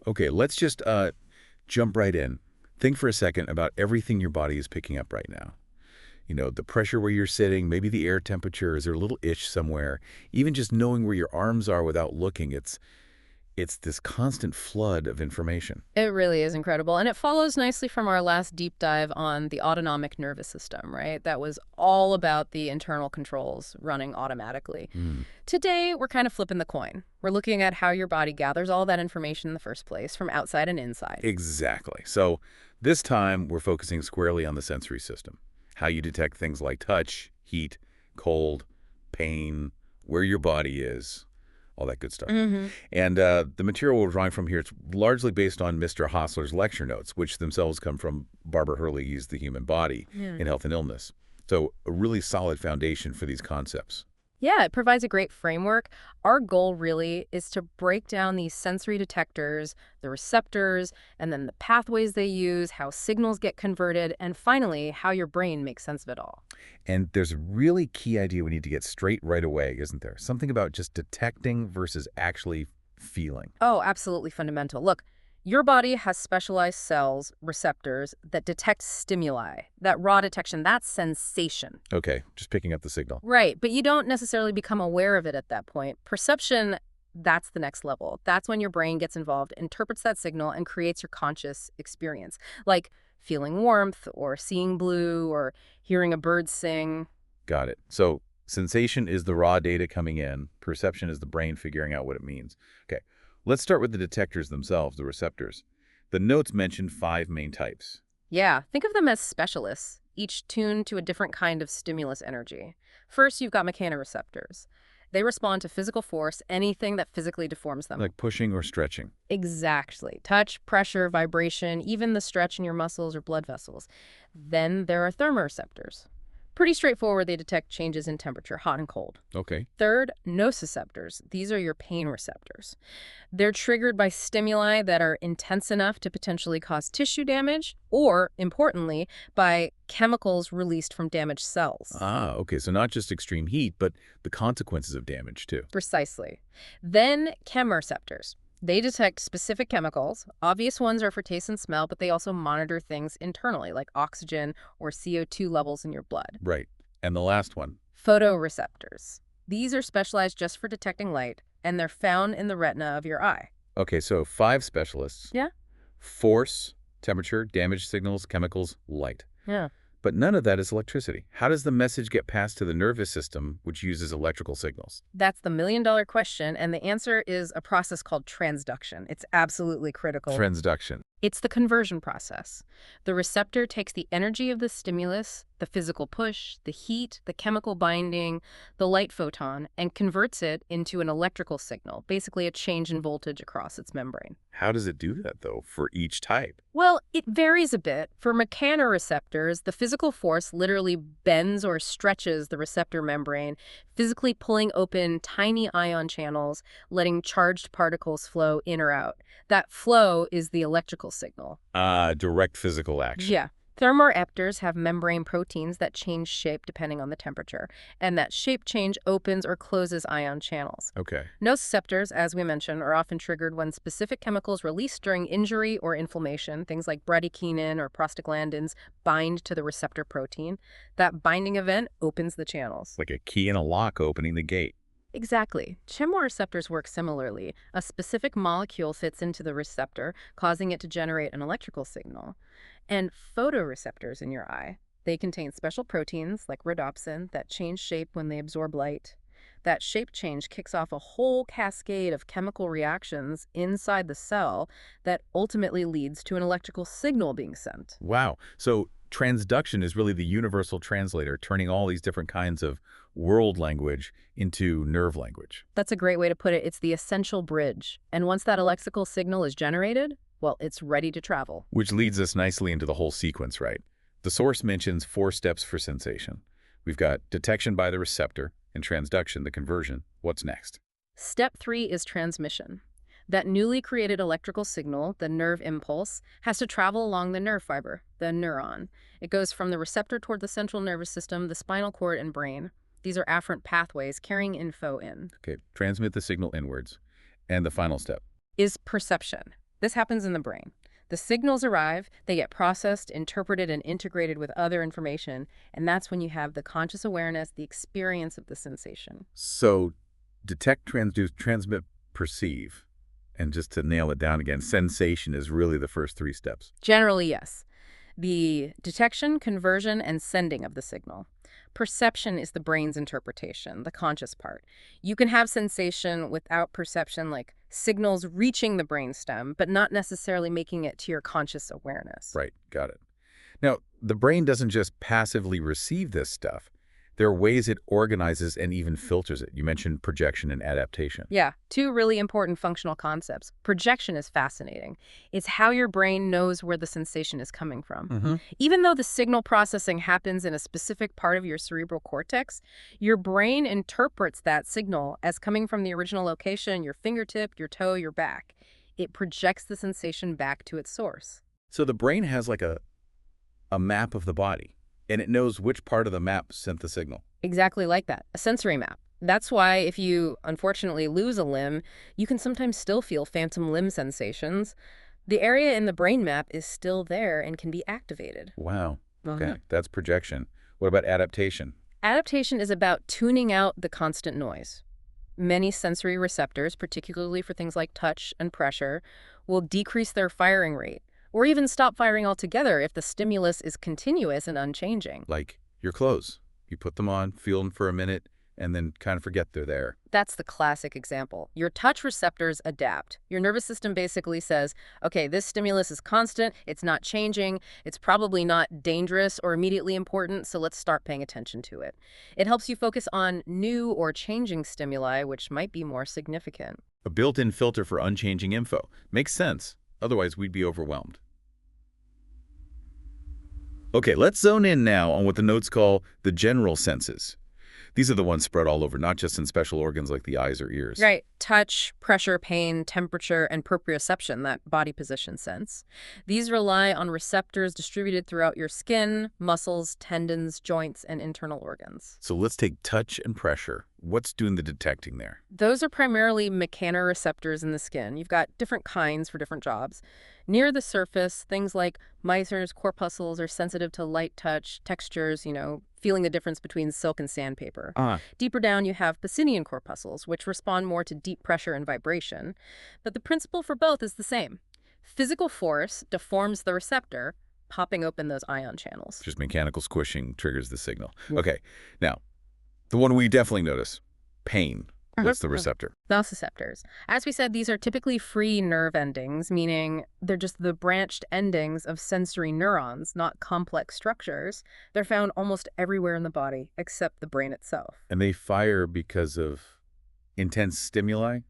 Okay, let's just jump right in. Think for a second about everything your body is picking up right now. You know, the pressure where you're sitting, maybe the air temperature, is there a little itch somewhere? Even just knowing where your arms are without looking, it's this constant flood of information. It really is incredible. And it follows nicely from our last deep dive on the autonomic nervous system, right? That was all about the internal controls running automatically. Hmm. Today, we're kind of flipping the coin. We're looking at how your body gathers all that information in the first place, from outside and inside. Exactly. So this time, we're focusing squarely on the sensory system. How you detect things like touch, heat, cold, pain, where your body is, all that good stuff. And the material we're drawing from here, it's largely based on Mr. Hostler's lecture notes, which themselves come from Barbara Hurley's The Human Body in Health and Illness. So a really solid foundation for these concepts. Yeah, it provides a great framework. Our goal really is to break down these sensory detectors, the receptors, and then the pathways they use, how signals get converted, and finally, how your brain makes sense of it all. And there's a really key idea we need to get straight right away, isn't there? Something about just detecting versus actually feeling. Oh, absolutely fundamental. Look, your body has specialized cells, receptors, that detect stimuli. That raw detection, that's sensation. Okay, just picking up the signal. Right, but you don't necessarily become aware of it at that point. Perception, that's the next level. That's when your brain gets involved, interprets that signal, and creates your conscious experience. Like feeling warmth, or seeing blue, or hearing a bird sing. Got it. So sensation is the raw data coming in. Perception is the brain figuring out what it means. Okay, let's start with the detectors themselves, the receptors. The notes mention 5 main types. Yeah, think of them as specialists, each tuned to a different kind of stimulus energy. First, you've got mechanoreceptors. They respond to physical force, anything that physically deforms them. Like pushing or stretching. Exactly. Touch, pressure, vibration, even the stretch in your muscles or blood vessels. Then there are thermoreceptors. Pretty straightforward, they detect changes in temperature, hot and cold. Okay. Third, nociceptors. These are your pain receptors. They're triggered by stimuli that are intense enough to potentially cause tissue damage, or, importantly, by chemicals released from damaged cells. Ah, okay. So not just extreme heat, but the consequences of damage too. Precisely. Then chemoreceptors. They detect specific chemicals. Obvious ones are for taste and smell, but they also monitor things internally, like oxygen or CO2 levels in your blood. Right. And the last one. Photoreceptors. These are specialized just for detecting light, and they're found in the retina of your eye. Okay, so 5 specialists. Yeah? Force, temperature, damage signals, chemicals, light. Yeah. But none of that is electricity. How does the message get passed to the nervous system, which uses electrical signals? That's the million-dollar question, and the answer is a process called transduction. It's absolutely critical. Transduction. It's the conversion process. The receptor takes the energy of the stimulus, the physical push, the heat, the chemical binding, the light photon, and converts it into an electrical signal, basically a change in voltage across its membrane. How does it do that, though, for each type? Well, it varies a bit. For mechanoreceptors, the physical force literally bends or stretches the receptor membrane, physically pulling open tiny ion channels, letting charged particles flow in or out. That flow is the electrical signal. Direct physical action. Yeah. Thermoreceptors have membrane proteins that change shape depending on the temperature, and that shape change opens or closes ion channels. Okay. Nociceptors, as we mentioned, are often triggered when specific chemicals released during injury or inflammation, things like bradykinin or prostaglandins, bind to the receptor protein. That binding event opens the channels. Like a key in a lock opening the gate. Exactly. Chemoreceptors work similarly. A specific molecule fits into the receptor, causing it to generate an electrical signal. And photoreceptors in your eye, they contain special proteins like rhodopsin that change shape when they absorb light. That shape change kicks off a whole cascade of chemical reactions inside the cell that ultimately leads to an electrical signal being sent. Wow. So transduction is really the universal translator, turning all these different kinds of world language into nerve language. That's a great way to put it. It's the essential bridge. And once that electrical signal is generated, well, it's ready to travel. Which leads us nicely into the whole sequence, right? The source mentions 4 steps for sensation. We've got detection by the receptor and transduction, the conversion. What's next? Step 3 is transmission. That newly created electrical signal, the nerve impulse, has to travel along the nerve fiber, the neuron. It goes from the receptor toward the central nervous system, the spinal cord, and brain. These are afferent pathways carrying info in. Okay, transmit the signal inwards. And the final step. Is perception. This happens in the brain. The signals arrive, they get processed, interpreted, and integrated with other information, and that's when you have the conscious awareness, the experience of the sensation. So detect, transduce, transmit, perceive. And just to nail it down again, sensation is really the first three steps. Generally, yes. The detection, conversion, and sending of the signal. Perception is the brain's interpretation, the conscious part. You can have sensation without perception, like signals reaching the brainstem, but not necessarily making it to your conscious awareness. Right, got it. Now, the brain doesn't just passively receive this stuff. There are ways it organizes and even filters it. You mentioned projection and adaptation. Yeah, two really important functional concepts. Projection is fascinating. It's how your brain knows where the sensation is coming from. Even though the signal processing happens in a specific part of your cerebral cortex, your brain interprets that signal as coming from the original location, your fingertip, your toe, your back. It projects the sensation back to its source. So the brain has like a map of the body, and it knows which part of the map sent the signal. Exactly like that, a sensory map. That's why if you unfortunately lose a limb, you can sometimes still feel phantom limb sensations. The area in the brain map is still there and can be activated. Wow. Uh-huh. Okay, that's projection. What about adaptation? Adaptation is about tuning out the constant noise. Many sensory receptors, particularly for things like touch and pressure, will decrease their firing rate, or even stop firing altogether if the stimulus is continuous and unchanging. Like your clothes. You put them on, feel them for a minute, and then kind of forget they're there. That's the classic example. Your touch receptors adapt. Your nervous system basically says, okay, this stimulus is constant, it's not changing, it's probably not dangerous or immediately important, so let's start paying attention to it. It helps you focus on new or changing stimuli, which might be more significant. A built-in filter for unchanging info. Makes sense. Otherwise, we'd be overwhelmed. Okay, let's zone in now on what the notes call the general senses. These are the ones spread all over, not just in special organs like the eyes or ears. Right. Touch, pressure, pain, temperature, and proprioception, that body position sense. These rely on receptors distributed throughout your skin, muscles, tendons, joints, and internal organs. So let's take touch and pressure. What's doing the detecting there? Those are primarily mechanoreceptors in the skin. You've got different kinds for different jobs. Near the surface, things like Meissner's corpuscles are sensitive to light touch, textures, feeling the difference between silk and sandpaper. Deeper down, you have Pacinian corpuscles, which respond more to deep pressure and vibration. But the principle for both is the same. Physical force deforms the receptor, popping open those ion channels. Just mechanical squishing triggers the signal. Okay, now, the one we definitely notice, pain. What's the receptor? Nociceptors. As we said, these are typically free nerve endings, meaning they're just the branched endings of sensory neurons, not complex structures. They're found almost everywhere in the body, except the brain itself. And they fire because of intense stimuli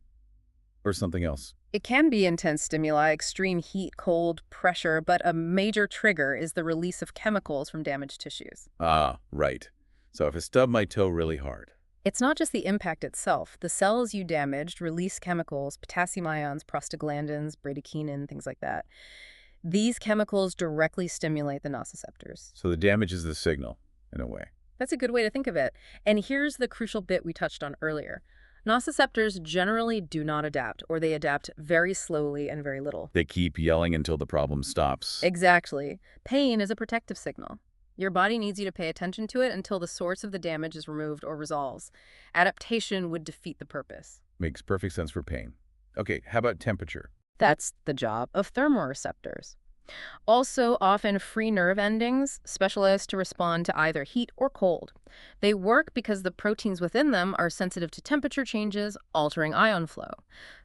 or something else? It can be intense stimuli, extreme heat, cold, pressure, but a major trigger is the release of chemicals from damaged tissues. Ah, right. So if I stub my toe really hard. It's not just the impact itself. The cells you damaged release chemicals, potassium ions, prostaglandins, bradykinin, things like that. These chemicals directly stimulate the nociceptors. So the damage is the signal, in a way. That's a good way to think of it. And here's the crucial bit we touched on earlier. Nociceptors generally do not adapt, or they adapt very slowly and very little. They keep yelling until the problem stops. Exactly. Pain is a protective signal. Your body needs you to pay attention to it until the source of the damage is removed or resolves. Adaptation would defeat the purpose. Makes perfect sense for pain. Okay, how about temperature? That's the job of thermoreceptors. Also often free nerve endings, specialized to respond to either heat or cold. They work because the proteins within them are sensitive to temperature changes, altering ion flow.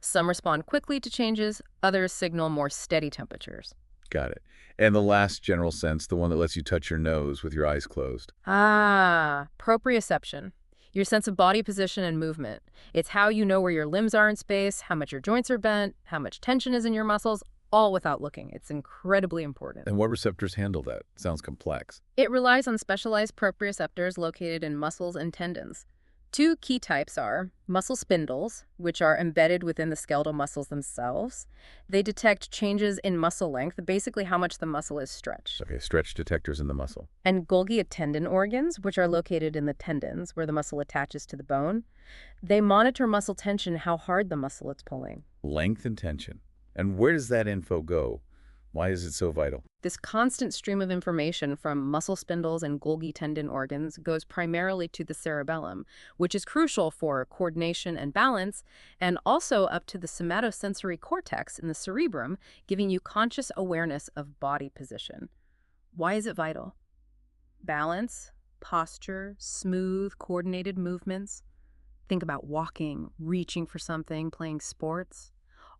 Some respond quickly to changes, others signal more steady temperatures. Got it. And the last general sense, the one that lets you touch your nose with your eyes closed. Ah, proprioception. Your sense of body position and movement. It's how you know where your limbs are in space, how much your joints are bent, how much tension is in your muscles, all without looking. It's incredibly important. And what receptors handle that? Sounds complex. It relies on specialized proprioceptors located in muscles and tendons. Two key types are muscle spindles, which are embedded within the skeletal muscles themselves. They detect changes in muscle length, basically how much the muscle is stretched. Okay, stretch detectors in the muscle. And Golgi tendon organs, which are located in the tendons, where the muscle attaches to the bone. They monitor muscle tension, how hard the muscle it's pulling. Length and tension. And where does that info go? Why is it so vital? This constant stream of information from muscle spindles and Golgi tendon organs goes primarily to the cerebellum, which is crucial for coordination and balance, and also up to the somatosensory cortex in the cerebrum, giving you conscious awareness of body position. Why is it vital? Balance, posture, smooth, coordinated movements. Think about walking, reaching for something, playing sports.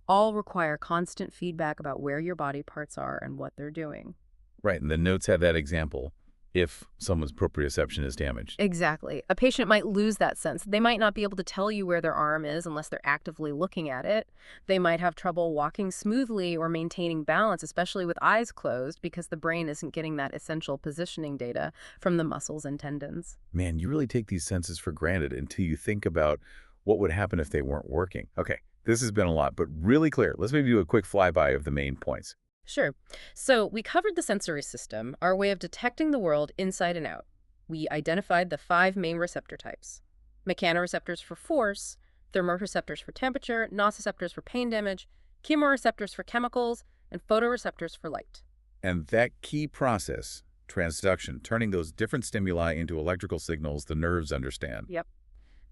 All require constant feedback about where your body parts are and what they're doing. Right, and the notes have that example if someone's proprioception is damaged. Exactly. A patient might lose that sense. They might not be able to tell you where their arm is unless they're actively looking at it. They might have trouble walking smoothly or maintaining balance, especially with eyes closed, because the brain isn't getting that essential positioning data from the muscles and tendons. Man, you really take these senses for granted until you think about what would happen if they weren't working. Okay, this has been a lot, but really clear. Let's maybe do a quick flyby of the main points. Sure. So we covered the sensory system, our way of detecting the world inside and out. We identified the 5 main receptor types: mechanoreceptors for force, thermoreceptors for temperature, nociceptors for pain damage, chemoreceptors for chemicals, and photoreceptors for light. And that key process, transduction, turning those different stimuli into electrical signals the nerves understand. Yep.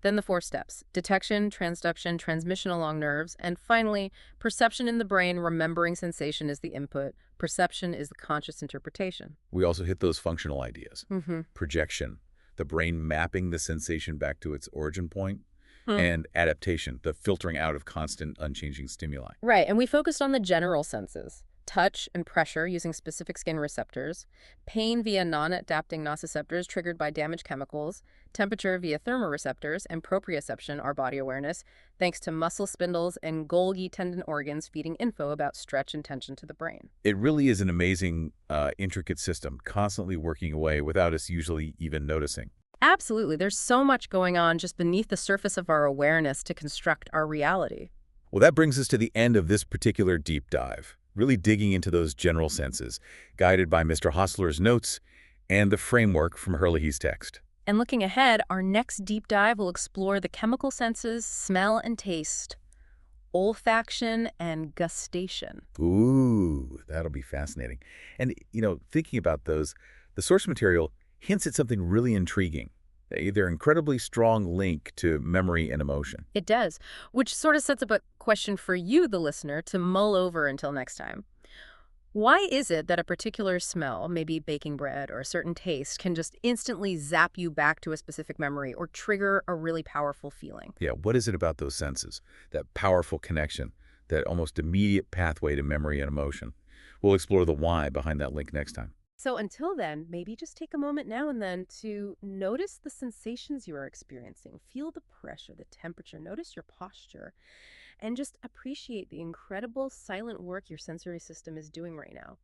Then the 4 steps: detection, transduction, transmission along nerves, and finally, perception in the brain. Remembering sensation is the input. Perception is the conscious interpretation. We also hit those functional ideas. Mm-hmm. Projection, the brain mapping the sensation back to its origin point, Hmm. and adaptation, the filtering out of constant, unchanging stimuli. Right, and we focused on the general senses: touch and pressure using specific skin receptors, pain via non-adapting nociceptors triggered by damaged chemicals, temperature via thermoreceptors, and proprioception, our body awareness, thanks to muscle spindles and Golgi tendon organs feeding info about stretch and tension to the brain. It really is an amazing, intricate system, constantly working away without us usually even noticing. Absolutely, there's so much going on just beneath the surface of our awareness to construct our reality. Well, that brings us to the end of this particular deep dive, really digging into those general senses, guided by Mr. Hostler's notes and the framework from Herlihy's text. And looking ahead, our next deep dive will explore the chemical senses, smell and taste, olfaction and gustation. Ooh, that'll be fascinating. And, thinking about those, the source material hints at something really intriguing. They're incredibly strong link to memory and emotion. It does, which sort of sets up a question for you, the listener, to mull over until next time. Why is it that a particular smell, maybe baking bread or a certain taste, can just instantly zap you back to a specific memory or trigger a really powerful feeling? Yeah, what is it about those senses, that powerful connection, that almost immediate pathway to memory and emotion? We'll explore the why behind that link next time. So until then, maybe just take a moment now and then to notice the sensations you are experiencing. Feel the pressure, the temperature, notice your posture, and just appreciate the incredible silent work your sensory system is doing right now.